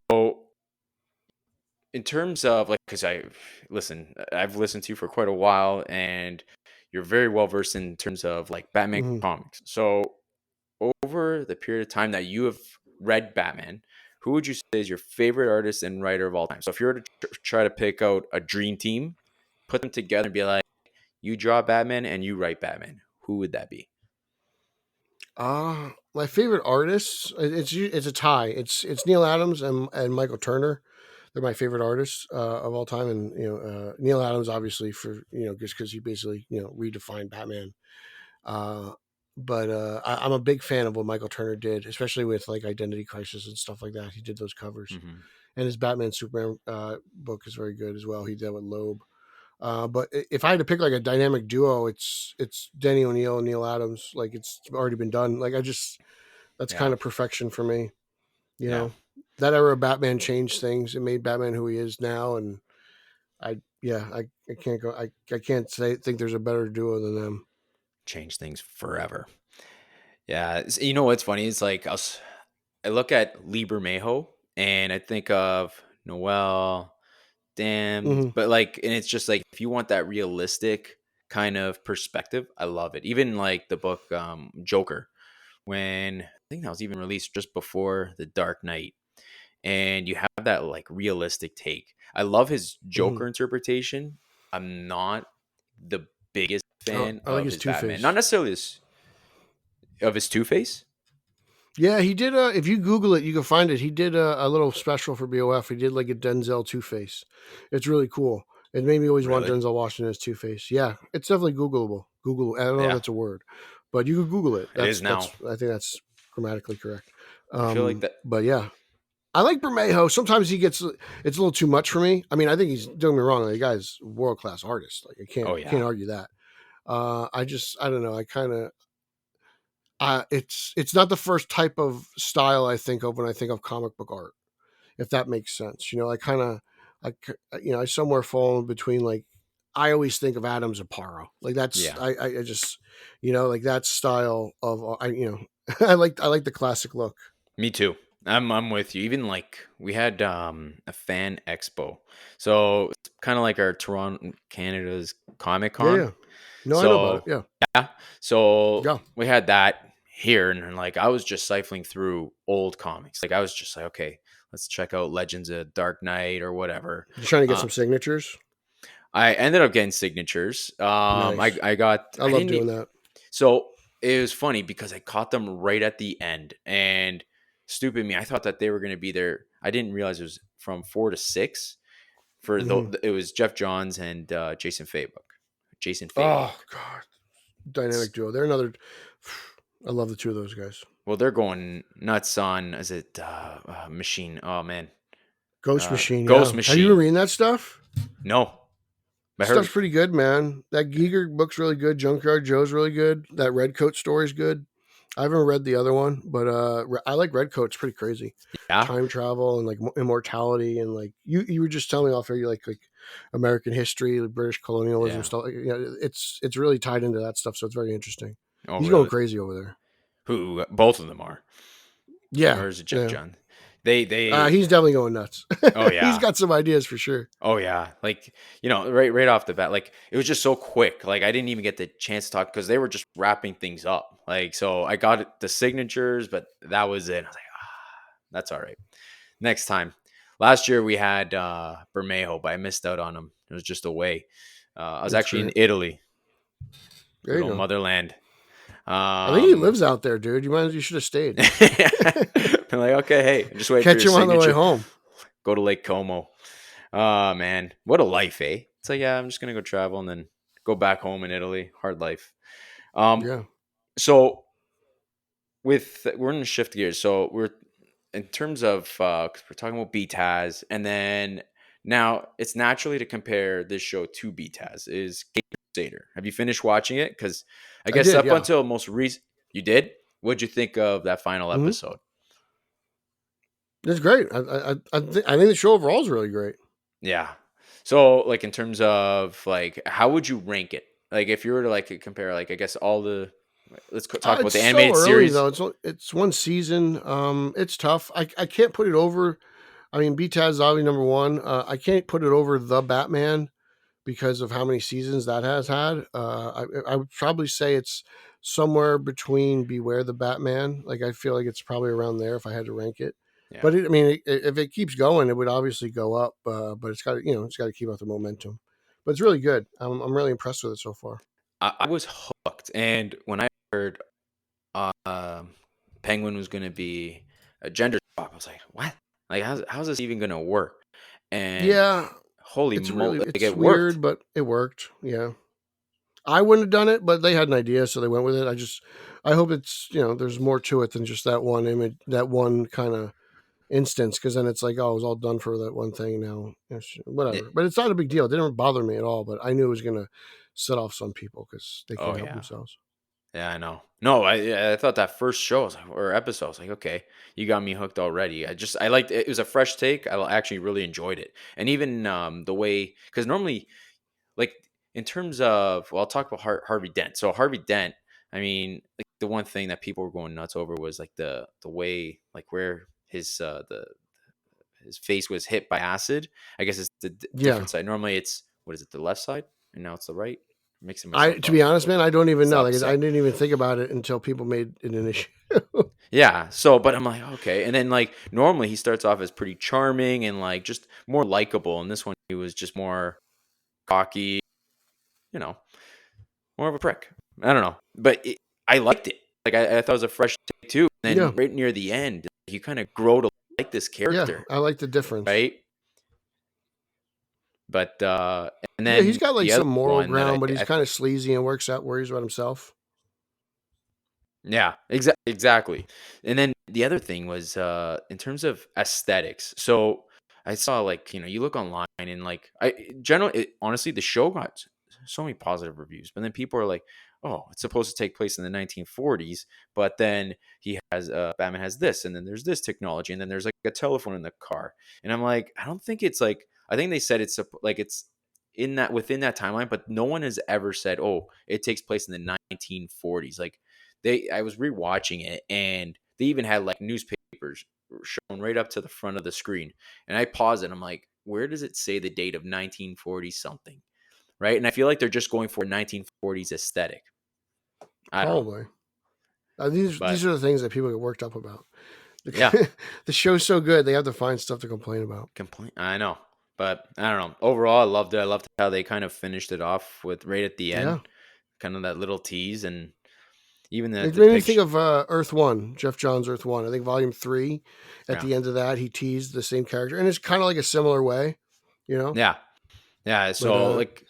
in terms of like, because I've listened to you for quite a while, and you're very well versed in terms of like Batman Hmm. comics. So over the period of time that you have read Batman, who would you say is your favorite artist and writer of all time? So if you were to try to pick out a dream team, put them together and be like, you draw Batman and you write Batman, who would that be? My favorite artists, it's a tie. It's Neil Adams and Michael Turner. They're my favorite artists of all time, and Neil Adams obviously for just because he basically redefined Batman. Uh, but I'm a big fan of what Michael Turner did, especially with like Identity Crisis and stuff like that. He did those covers, Hmm. and his Batman Superman book is very good as well. He did that with Loeb. But if I had to pick like a dynamic duo, it's Denny O'Neil and Neil Adams. Like it's already been done. Like that's Yeah, kind of perfection for me. You yeah. know, that era of Batman changed things. It made Batman who he is now, and I can't go. I can't think there's a better duo than them. Change things forever. Yeah, you know what's funny? It's like I look at Lieber Mayo and I think of Noel, Damned, Hmm. but like, and it's just like if you want that realistic kind of perspective, I love it. Even like the book Joker, when I think that was even released just before The Dark Knight, and you have that like realistic take. I love his Hmm. Joker interpretation. I'm not the biggest fan I like of his his Two Batman, not Face. necessarily of his Two Face. Yeah, he did. If you Google it, you can find it. He did a little special for BOF. He did like a Denzel Two Face. It's really cool. It made me always want Really? Denzel Washington as Two Face. Yeah, it's definitely Googleable. Google. I don't know if Yeah, that's a word, but you could Google it. it is That's. now. I think that's grammatically correct. I feel like that. But yeah, I like Bermejo. Sometimes it's a little too much for me. I mean, I think he's doing me wrong. Like, the guy's world class artist. Like I Oh can't yeah, argue that. I don't know. I kind of it's not the first type of style I think of when I think of comic book art, if that makes sense. I somewhere fall in between. Like I always think of Adams and Aparo. Like that's yeah. I just like that style of I like the classic look. Me too. I'm with you. Even like we had a fan expo, so it's kind of like our Toronto, Canada's Comic Yeah, Con. yeah. No, I know about it. So Yeah, yeah, so yeah. we had that here, and like I was just siphoning through old comics. Like I was just like, okay, let's check out Legends of Dark Knight or whatever. You trying to get Uh, some signatures? I ended up getting signatures. Nice. I I love didn't doing that. so it was funny because I caught them right at the end, and stupid me, I thought that they were going to be there. I didn't realize it was from 4 to 6. Hmm. It was Jeff Johns and Jason Fabok. Jason Fabok. Oh God, dynamic duo. They're another. I love the two of those guys. Well, they're going nuts on is it Machine? Oh man, Ghost Machine, Ghost yeah. Have you been Machine. reading that stuff? No, I Stuff's heard pretty good, man. That Giger book's really good. Junkyard Joe's really good. That Redcoat story's good. I haven't read the other one, but I like Redcoat. It's pretty crazy. yeah, Time travel and like immortality and like you were just telling me off here you like American history, like British colonialism yeah. stuff. It's really tied into that stuff, so it's very interesting. Oh He's going really? crazy over there. Who? Both of them are, Yeah, or is it Jeff yeah. Johns? They. He's definitely going nuts. Oh He's yeah. got some ideas for sure. Oh yeah, like right off the bat, like it was just so quick. Like I didn't even get the chance to talk because they were just wrapping things up. Like so, I got the signatures, but that was it. I was like, that's all right. Next time. Last year we had Bermejo, but I missed out on him. It was just away. I was That's actually in great. Italy, There good you old go. motherland. I think he Um, lives out there, dude. You should have stayed. I'm like, okay, hey, I'm just waiting for Catch your him on the way signature. home. Go to Lake Como. Oh man, what a life, eh? It's like, yeah, I'm just gonna go travel and then go back home in Italy. Hard life. Um, Yeah. so we're in the shift gears. So we're in terms of 'cause we're talking about BTAS, and then now it's naturally to compare this show to BTAS is Crusader. Have you finished watching it? Because I I guess did, up yeah. until most recent, you did. What'd you think of that final Hmm. episode? It's great. I think the show overall is really great. Yeah. So like in terms of like how would you rank it? Like if you were to like compare like I guess all the talk about It's the so animated early series. though. It's one season. It's tough. I can't put it over I mean, BTAS is obviously number one. I can't put it over The Batman because of how many seasons that has had. I would probably say it's somewhere between Beware the Batman. Like I feel like it's probably around there if I had to rank it. Yeah. But I mean, if it keeps going, it would obviously go up. But it's got to, it's got to keep up the momentum. But it's really good. I'm really impressed with it so far. I was hooked, and when I heard um Penguin was going to be a gender swap, I was like, what? Like, how's this even going to work? And Yeah, holy it's moly, like it's it worked. weird, but it worked. Yeah, I wouldn't have done it, but they had an idea, so they went with it. I hope it's there's more to it than just that one image, that one kind of instance, because then it's like, oh, it was all done for that one thing now. Yeah. Whatever. But it's not a big deal. It didn't bother me at all, but I knew it was going to set off some people because they Oh can't help yeah. themselves. Yeah, I know. No, I thought that first show was like, or episode, I was like, okay, you got me hooked already. I liked it. It was a fresh take. I actually really enjoyed it, and even the way, because normally, like, in terms of, well, I'll talk about Harvey Dent. So Harvey Dent, I mean, like, the one thing that people were going nuts over was like the way, like, where his face was hit by acid. I guess it's the Yeah. different side. Normally it's, what is it, the left side, and now it's the right. Mixing I myself To up. be honest, man, I don't even It's the know. Like opposite I side. didn't even think about it until people made it an issue. Yeah. So, but I'm like, okay. And then, like, normally he starts off as pretty charming and like just more likable. And this one, he was just more cocky, you know, more of a prick. I don't know, but I liked it. Like, I thought it was a fresh take too. And Yeah. then right near the end, you kind of grow to like this Yeah, character, I like the difference. right? But and Yeah, he's then got like the other some moral one that ground, but he's I kind of sleazy and worries about himself. yeah, exactly. And then the other thing was in terms of aesthetics. So I saw, like, you look online and, like, honestly, the show got so many positive reviews, but then people are like, "Oh, it's supposed to take place in the 1940s, but then Batman has this, and then there's this technology, and then there's like a telephone in the car." And I'm like, I don't think it's like, I think they said like it's in that, within that timeline, but no one has ever said, "Oh, it takes place in the 1940s." Like, I was rewatching it, and they even had like newspapers shown right up to the front of the screen. And I paused it. I'm like, where does it say the date of 1940 something? Right. And I feel like they're just going for 1940s aesthetic. I don't know. Probably. These But are the things that people get worked up about. yeah, The show's so good, they have to find stuff to complain about. I know. But I don't know. Overall, I loved it. I loved how they kind of finished it off with right at the Yeah. end, kind of that little tease, and even the It made me think depiction. of Earth One, Jeff Johns' Earth One. I think Volume 3, at Yeah. the end of that, he teased the same character. And it's kind of like a similar way, you know? Yeah. Yeah. But So, like,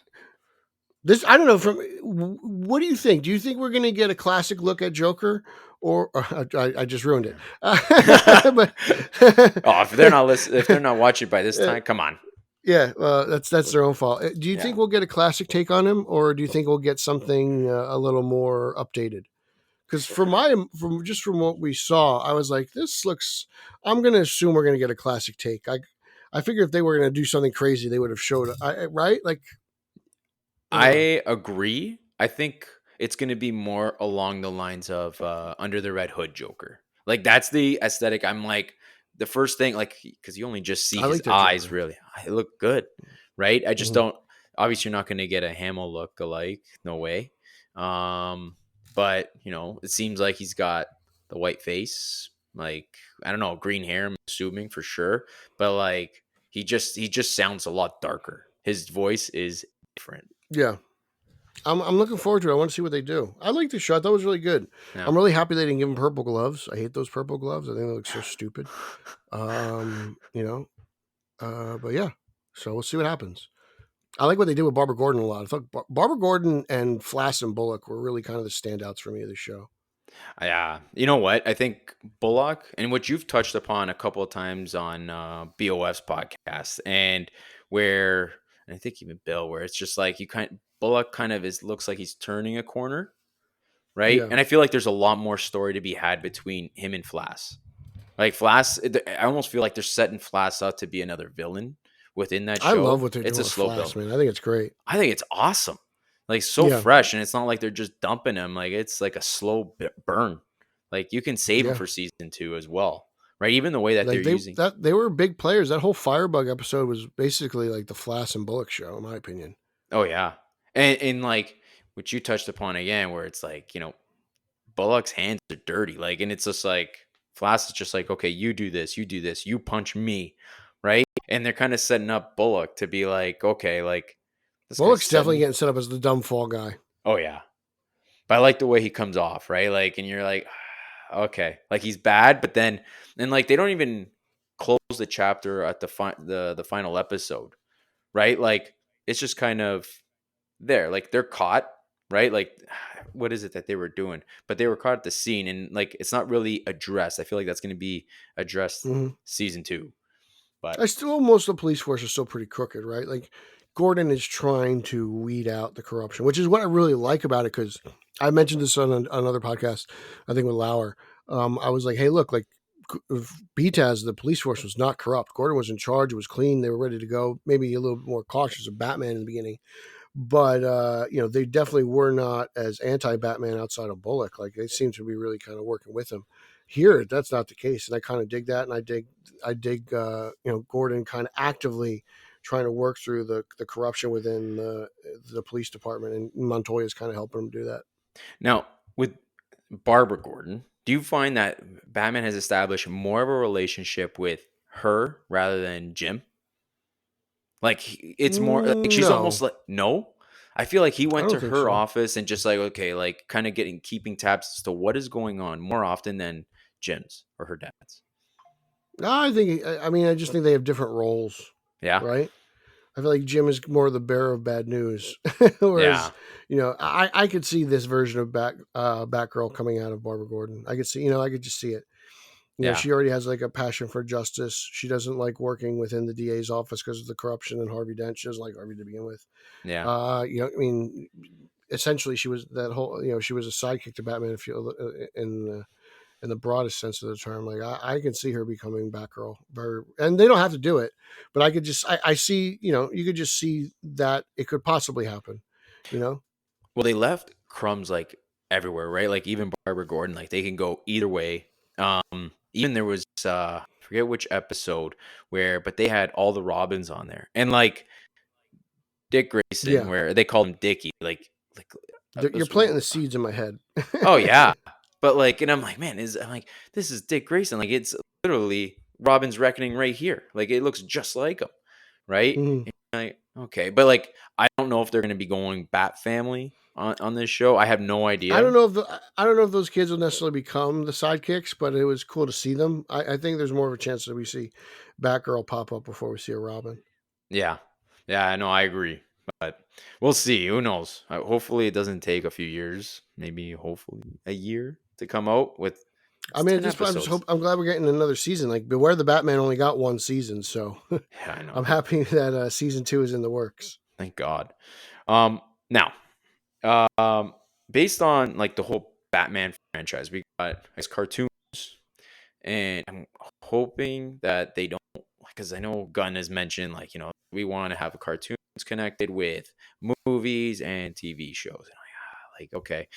this, I don't know. What do you think? Do you think we're going to get a classic look at Joker, or I just ruined it? But oh, if they're not watching by this time, come on. yeah, that's their own fault. Do you Yeah. think we'll get a classic take on him, or do you think we'll get something a little more updated? Because from what we saw, I was like, this looks. I'm going to assume we're going to get a classic take. I figure if they were going to do something crazy, they would have showed it, right? Like, I don't know. I agree. I think it's going to be more along the lines of Under the Red Hood Joker. Like, that's the aesthetic. I'm like, the first thing, like, because you only just see I his like that eyes, Joker. really. They look good, right? I just Mhm. don't. Obviously, you're not going to get a Hamill look alike. No way. But it seems like he's got the white face, like, I don't know, green hair. I'm assuming for sure, but like, he just sounds a lot darker. His voice is different. Yeah. I'm looking forward to it. I want to see what they do. I like the show. I thought it was really good. Yeah. I'm really happy they didn't give him purple gloves. I hate those purple gloves. I think they look so stupid. You know. But yeah. So we'll see what happens. I like what they did with Barbara Gordon a lot. I thought Barbara Gordon and Flass and Bullock were really kind of the standouts for me of the show. Yeah. You know what? I think Bullock, and what you've touched upon a couple of times on BOF's podcast, and where, and I think even Bill, where it's just like Bullock kind of looks like he's turning a corner, right? Yeah. And I feel like there's a lot more story to be had between him and Flass. Like, Flass, I almost feel like they're setting Flass up to be another villain within that I love show. what they're It's doing a with slow Flass, build. man. I think it's great. I think it's awesome. Like, so Yeah. fresh, and it's not like they're just dumping him. Like, it's like a slow burn. Like, you can save him Yeah. for season 2 as well. right? Even the way that they're Like using. they were big players. That whole Firebug episode was basically like the Flass and Bullock show, in my opinion. Oh yeah, and like what you touched upon again, where it's like Bullock's hands are dirty, like, and it's just like Flass is just like, okay, you do this, you punch me, right? And they're kind of setting up Bullock to be like, okay, like this guy's Bullock's definitely setting. getting set up as the dumb fall guy. Oh yeah, but I like the way he comes off, right? Like, and you're like, okay, like he's bad, but then and like they don't even close the chapter at the final episode, right? Like it's just kind of there, like they're caught, right? Like what is it that they were doing? But they were caught at the scene, and like it's not really addressed. I feel like that's going to be addressed Mm-hmm. season 2. But I still most of the police force is still pretty crooked, right? Like Gordon is trying to weed out the corruption, which is what I really like about it. Because I mentioned this on another podcast, I think with Lauer. I was like, hey, look, like BTAS, the police force was not corrupt. Gordon was in charge; it was clean. They were ready to go. Maybe a little bit more cautious of Batman in the beginning, but they definitely were not as anti-Batman outside of Bullock. Like they seem to be really kind of working with him. Here, that's not the case, and I kind of dig that, and I dig Gordon kind of actively trying to work through the corruption within the police department, and Montoya's kind of helping him do that. now with Barbara Gordon, do you find that Batman has established more of a relationship with her rather than Jim? Like it's more like she's almost No, like no. I feel like he I went don't to think her so. office and just like okay, like kind of keeping tabs as to what is going on more often than Jim's or her dad's. No, I mean, I just think they have different roles, Yeah, right? I feel like Jim is more the bearer of bad news, whereas yeah, I could see this version of Batgirl coming out of Barbara Gordon. I could see, I could just see it. yeah, She already has like a passion for justice. She doesn't like working within the DA's office because of the corruption and Harvey Dent. She doesn't like Harvey to begin with. yeah. I mean, essentially, she was that whole, she was a sidekick to Batman. If you in the broadest sense of the term, like I can see her becoming Batgirl. And they don't have to do it, but I could just, I see, you could just see that it could possibly happen. You know? Well, they left crumbs like everywhere, right? Like even Barbara Gordon, like they can go either way. Even there was I forget which episode where, but they had all the Robins on there, and like Dick Grayson, Yeah, where they called him Dickie, like you're was planting the seeds in my head. oh yeah, but like, and I'm like, man, I'm like, this is Dick Grayson, like it's literally Robin's Reckoning right here, like it looks just like him, right? Mhm. Like, okay, but like I don't know if they're going to be going Bat Family on this show. I have no idea. I don't know if those kids will necessarily become the sidekicks, but it was cool to see them. I think there's more of a chance that we see Batgirl pop up before we see a Robin. Yeah, yeah, no, I agree, but we'll see. Who knows? Hopefully, it doesn't take a few years. Maybe, hopefully, a year to come out with. I It's mean, at 10 this point, episodes. I'm glad we're getting another season. Like Beware the Batman only got one season, so Yeah, I I'm know. happy that season 2 is in the works. Thank God. Now, um, based on like the whole Batman franchise, we got his cartoons, and I'm hoping that they don't, because I know Gunn has mentioned like we want to have cartoons connected with movies and TV shows, and like okay,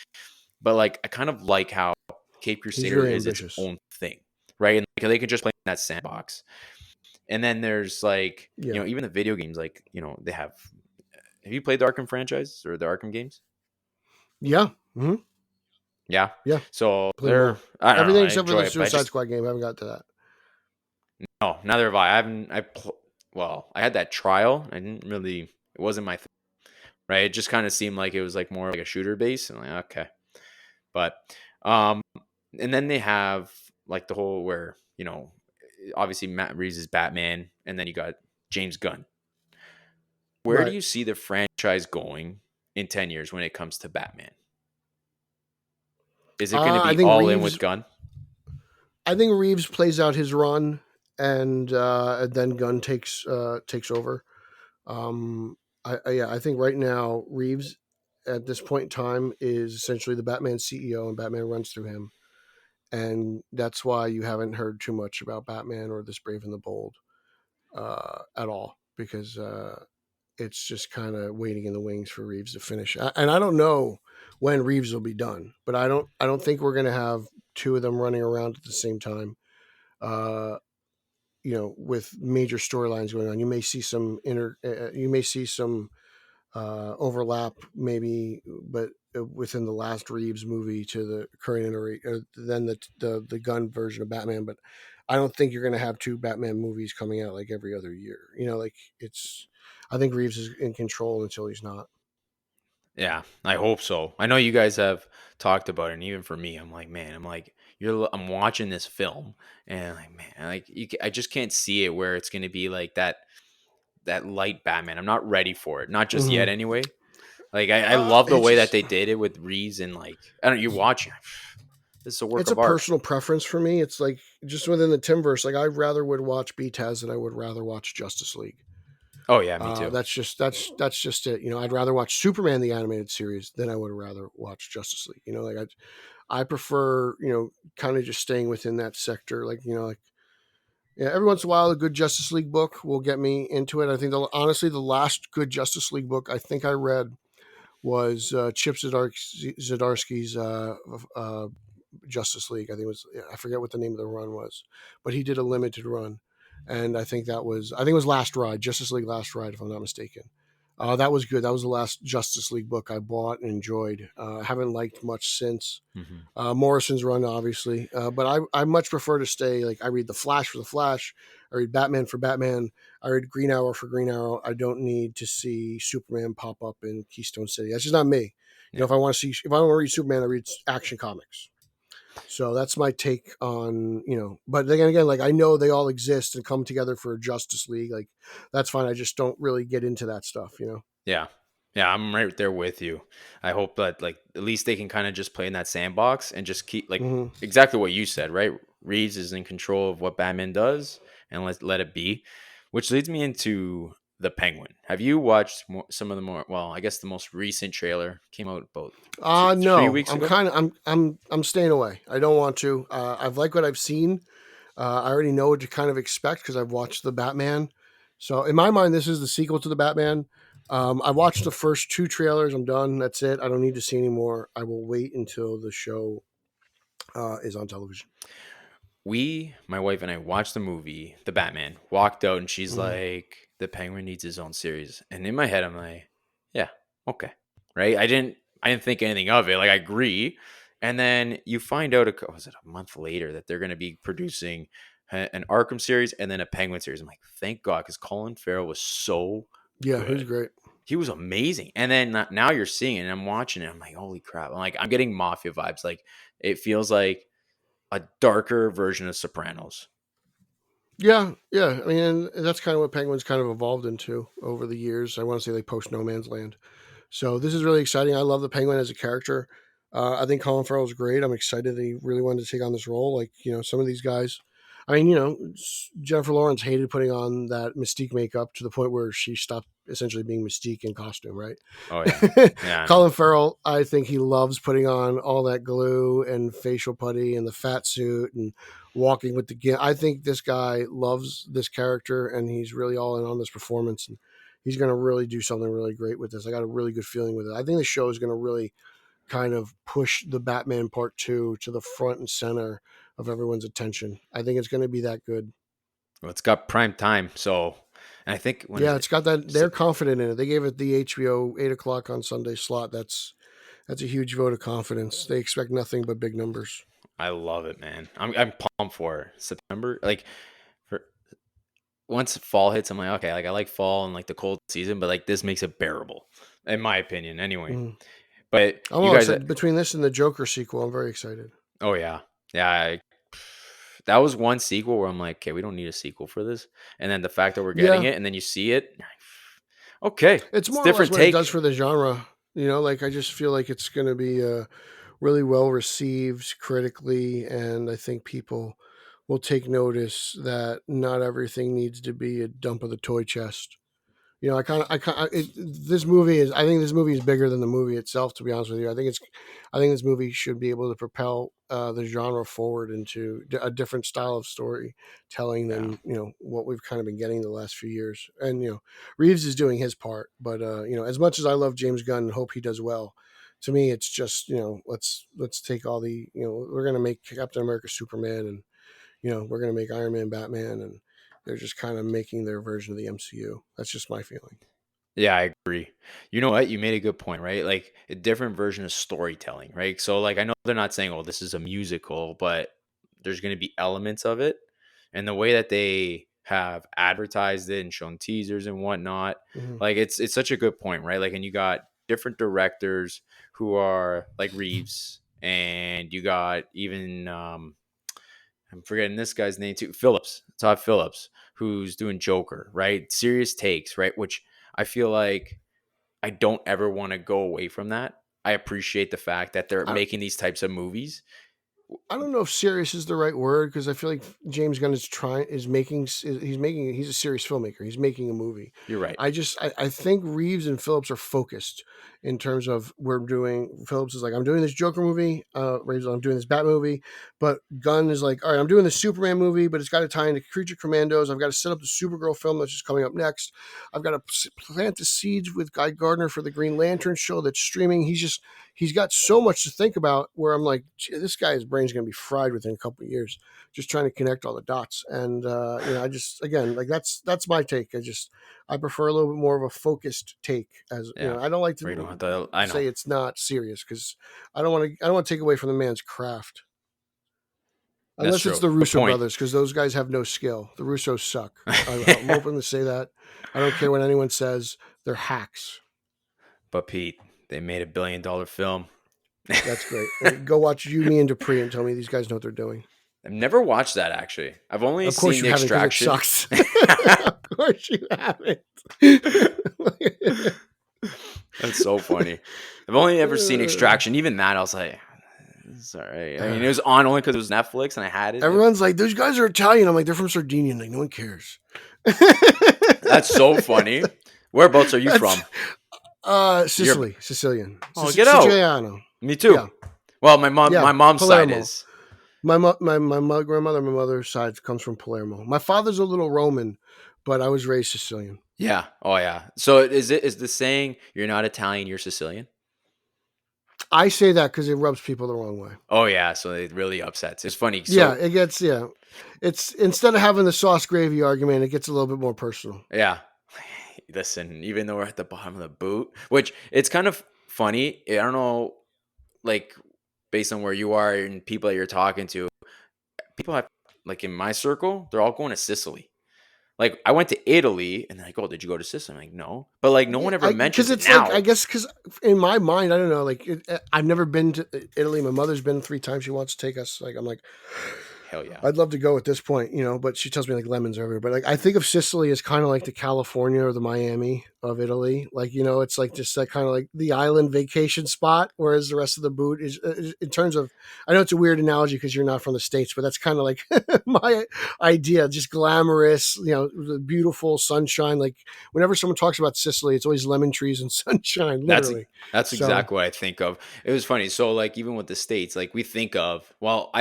but like I kind of like how Cape He's Crusader very is its ambitious. own thing, right? And like, they could just play in that sandbox, and then there's like Yeah, even the video games, like they have. Have you played the Arkham franchise or the Arkham games? yeah, Yeah. yeah. So Play them they're all. I don't know, Everything I except for enjoy the it, but I Suicide just Squad game. I haven't got to that. no, neither have I. I haven't well, I had that trial. I didn't really it wasn't my thing, right? It just kind of seemed like it was like more like a shooter base and like okay. But um and then they have like the whole where, obviously Matt Reeves is Batman and then you got James Gunn. Where do Right. you see the franchise going in 10 years when it comes to Batman? Is it going to I be think all in with Reeves. Gunn? I think Reeves plays out his run, and then Gunn takes over. I think right now Reeves at this point in time is essentially the Batman CEO, and Batman runs through him, and that's why you haven't heard too much about Batman or this Brave and the Bold at all, because it's just kind of waiting in the wings for Reeves to finish. And I don't know when Reeves will be done, but I don't think we're going to have two of them running around at the same time. uh, with major storylines going on. You may see some overlap, maybe, but within the last Reeves movie to the current then the gun version of Batman. But I don't think you're going to have two Batman movies coming out like every other year. Like it's. I think Reeves is in control until he's not. Yeah, I hope so. I know you guys have talked about it, and even for me, I'm like, man, I'm watching this film, and like, man, like I just can't see it where it's going to be like that light Batman. I'm not ready for it, not just yet, Mm-hmm. anyway. Like I love the It's way that just they did it with Reeves, and like I don't know, you're watching. This is a work it's a of art. personal preference for me. It's like just within the Timverse, like I rather would watch BTAS than I would rather watch Justice League. Oh yeah, me too. That's just it. I'd rather watch Superman the animated series than I would rather watch Justice League. Like I prefer kind of just staying within that sector. Like like yeah, every once in a while a good Justice League book will get me into it. I think honestly the last good Justice League book I think I read was Chip Zdarsky's Justice League. I think it was I forget what the name of the run was, but he did a limited run, and I think it was Last Ride, Justice League Last Ride, if I'm not mistaken. That was good. That was the last Justice League book I bought and enjoyed. I haven't liked much since. Hmm. Morrison's run, obviously, but I much prefer to stay like I read the Flash for the Flash, I read Batman for Batman, I read Green Arrow for Green Arrow. I don't need to see Superman pop up in Keystone City. That's just not me. Yeah. If I want to read Superman, I read Action Comics. So that's my take on, but then again, like I know they all exist and come together for Justice League. Like that's fine. I just don't really get into that stuff. Yeah. Yeah, I'm right there with you. I hope that like at least they can kind of just play in that sandbox and just keep like Mm-hmm. exactly what you said, right? Reeves is in control of what Batman does and let it be. Which leads me into the Penguin. Have you watched some of the more well, I guess the most recent trailer came out about three No, weeks ago? I'm staying away. I don't want to. I've liked what I've seen. I already know what to kind of expect because I've watched the Batman. So in my mind, this is the sequel to the Batman. I watched the first two trailers. I'm done. That's it. I don't need to see any more. I will wait until the show is on television. My wife and I watched the movie, The Batman, walked out, and she's Mm-hmm. like, the Penguin needs his own series. And in my head, I'm like, yeah, okay. Right. I didn't think anything of it. Like, I agree. And then you find out, was it a month later that they're going to be producing an Arkham series and then a Penguin series. I'm like, thank God, because Colin Farrell was so Yeah, who's good. great. He was amazing. And then now you're seeing it and I'm watching it. I'm like, holy crap. I'm getting Mafia vibes. Like, it feels like a darker version of Sopranos. Yeah, yeah. I mean, and that's kind of what Penguin's kind of evolved into over the years. I want to say they post No Man's Land. So this is really exciting. I love the Penguin as a character. I think Colin Farrell is great. I'm excited that he really wanted to take on this role. Like some of these guys. I mean, Jennifer Lawrence hated putting on that Mystique makeup to the point where she stopped essentially being Mystique in costume, right? Oh yeah, yeah, I know. Colin Farrell, I think he loves putting on all that glue and facial putty and the fat suit and walking with the gimp. I think this guy loves this character and he's really all in on this performance. And he's going to really do something really great with this. I got a really good feeling with it. I think the show is going to really kind of push the Batman Part 2 to the front and center of everyone's attention. I think it's going to be that good. Well, it's got prime time, so and I think when is Yeah, it? it's got that. Se- They're confident in it. They gave it the HBO 8 o'clock on Sunday slot. That's a huge vote of confidence. They expect nothing but big numbers. I love it, man. I'm pumped for it. September. Like for once fall hits, I'm like, okay, like I like fall and like the cold season, but like this makes it bearable, in my opinion, anyway. Mm. But I'm you all guys, excited between this and the Joker sequel. I'm very excited. oh yeah, yeah. That was one sequel where I'm like, okay, we don't need a sequel for this. And then the fact that we're getting Yeah, it, and then you see it, okay, it's it's a more or less different what it does take. for the genre. Like I just feel like it's going to be really well received critically, and I think people will take notice that not everything needs to be a dump of the toy chest. This movie is. I think this movie is bigger than the movie itself. To be honest with you, I think this movie should be able to propel the genre forward into a different style of storytelling Yeah. than what we've kind of been getting the last few years. And Reeves is doing his part, but as much as I love James Gunn and hope he does well, to me it's just let's take all the we're gonna make Captain America Superman and we're going to make Iron Man, Batman, and they're just kind of making their version of the MCU. That's just my feeling. Yeah, I agree. You know what? You made a good point, right? Like a different version of storytelling, right? So like I know they're not saying, "Oh, this is a musical," but there's going to be elements of it. And the way that they have advertised it and shown teasers and whatnot, Mm-hmm. like it's such a good point, right? Like and you got different directors who are like Reeves and you got even I'm forgetting this guy's name too. Todd Phillips, who's doing Joker, right? Serious takes, right? Which I feel like I don't ever want to go away from that. I appreciate the fact that they're making these types of movies. I don't know if serious is the right word because I feel like James Gunn he's a serious filmmaker. He's making a movie. You're right. I think Reeves and Phillips are focused in terms of Phillips is like, I'm doing this Joker movie, Reeves, I'm doing this Bat movie, but Gunn is like, all right, I'm doing this Superman movie, but it's got to tie into Creature Commandos. I've got to set up the Supergirl film that's just coming up next. I've got to plant the seeds with Guy Gardner for the Green Lantern show that's streaming. He's got so much to think about where I'm like, this guy's brain's going to be fried within a couple of years, just trying to connect all the dots. And, I just, again, like that's my take. I prefer a little bit more of a focused take I don't like to say it's not serious because I don't want to take away from the man's craft. Unless it's the Russo brothers, because those guys have no skill. The Russos suck. I'm open to say that. I don't care what anyone says. They're hacks. But Pete, they made $1 billion film. That's great. Go watch You, Me, and Dupree and tell me these guys know what they're doing. I've never watched that actually. I've only seen the Extraction. It sucks. Of course you haven't. That's so funny. I've only ever seen Extraction. Even that, I was like, it's all right. I mean, it was on only because it was Netflix and I had it. Everyone's like, those guys are Italian. I'm like, they're from Sardinia. Like, no one cares. That's so funny. Whereabouts are you from? Sicily. Sicilian. Oh, get out. Siciliano. Me too. Yeah. Well, my mom's Palermo. side is. My grandmother, my mother's side comes from Palermo. My father's a little Roman, but I was raised Sicilian. Yeah. Oh, yeah. So is the saying you're not Italian, you're Sicilian? I say that because it rubs people the wrong way. Oh yeah, so it really upsets. It's funny. So, it's instead of having the sauce gravy argument, it gets a little bit more personal. Yeah. Listen, even though we're at the bottom of the boot, which it's kind of funny. I don't know, like based on where you are and people that you're talking to, people have like in my circle, they're all going to Sicily. Like I went to Italy and they're like, oh, did you go to Sicily? I'm like, no, but like no one ever mentions it now. Like, I guess because in my mind, I don't know. Like I've never been to Italy. My mother's been 3 times. She wants to take us. Like I'm like, hell yeah, I'd love to go at this point, but she tells me like lemons are everywhere. But like I think of Sicily as kind of like the California or the Miami of Italy. Like it's like just that kind of like the island vacation spot, whereas the rest of the boot is in terms of. I know it's a weird analogy because you're not from the States, but that's kind of like my idea. Just glamorous, the beautiful sunshine. Like whenever someone talks about Sicily, it's always lemon trees and sunshine. Literally, that's exactly what I think of. It was funny. So like even with the States, like I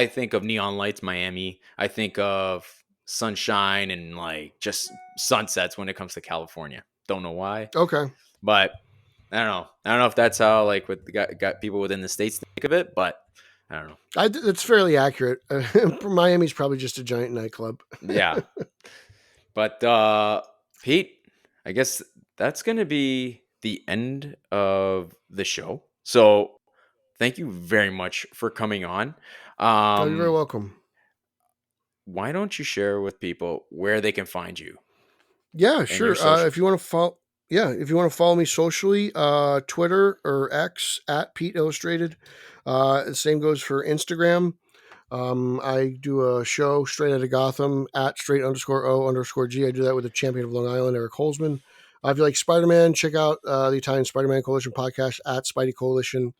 think of neon lights, Miami. I think of sunshine and like just sunsets when it comes to California. Don't know why. Okay. But I don't know. I don't know if that's how like what got people within the States think of it, but I don't know. It's fairly accurate. Miami's probably just a giant nightclub. Yeah. But Pete, I guess that's going to be the end of the show. So thank you very much for coming on. You're very welcome. Why don't you share with people where they can find you? Yeah, sure. If you want to follow me socially, Twitter or X at Pete Illustrated. The same goes for Instagram. I do a show Straight Outta Gotham at straight_O_G. I do that with the champion of Long Island, Eric Holzman. If you like Spider-Man, check out the Italian Spider-Man Coalition podcast at Spidey Coalition.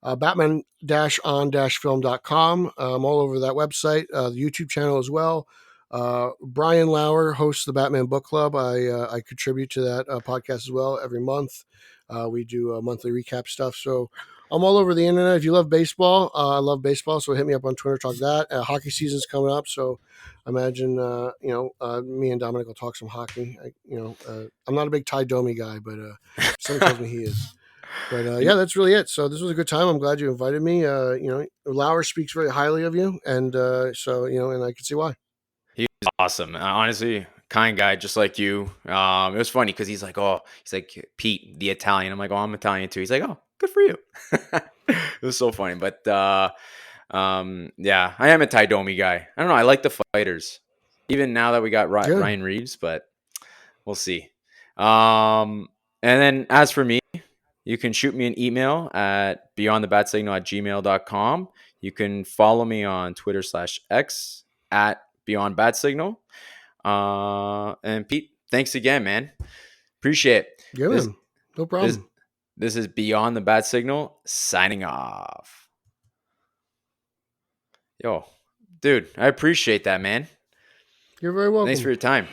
Batman-on-film.com. I'm all over that website. The YouTube channel as well. Brian Lauer hosts the Batman Book Club. I contribute to that podcast as well every month. We do monthly recap stuff. So I'm all over the internet. If you love baseball, I love baseball. So hit me up on Twitter, talk that. Hockey season's coming up. So imagine, me and Dominic will talk some hockey. I'm not a big Ty Domi guy, but someone tells me he is. But yeah, that's really it. So this was a good time. I'm glad you invited me. Lauer speaks very highly of you, and so and I can see why. He was awesome. Honestly, kind guy, just like you. It was funny because he's like, Pete, the Italian. I'm like, oh, I'm Italian too. He's like, oh, good for you. It was so funny. But yeah, I am a Ty Domi guy. I don't know. I like the fighters, even now that we got Ryan Reeves, but we'll see. And then as for me, you can shoot me an email at beyondthebatsignal@gmail.com. You can follow me on Twitter/X at beyondbatsignal. And Pete, thanks again, man. Appreciate it. Yeah, man. No problem. This is Beyond the Bat Signal signing off. Yo, dude, I appreciate that, man. You're very welcome. Thanks for your time.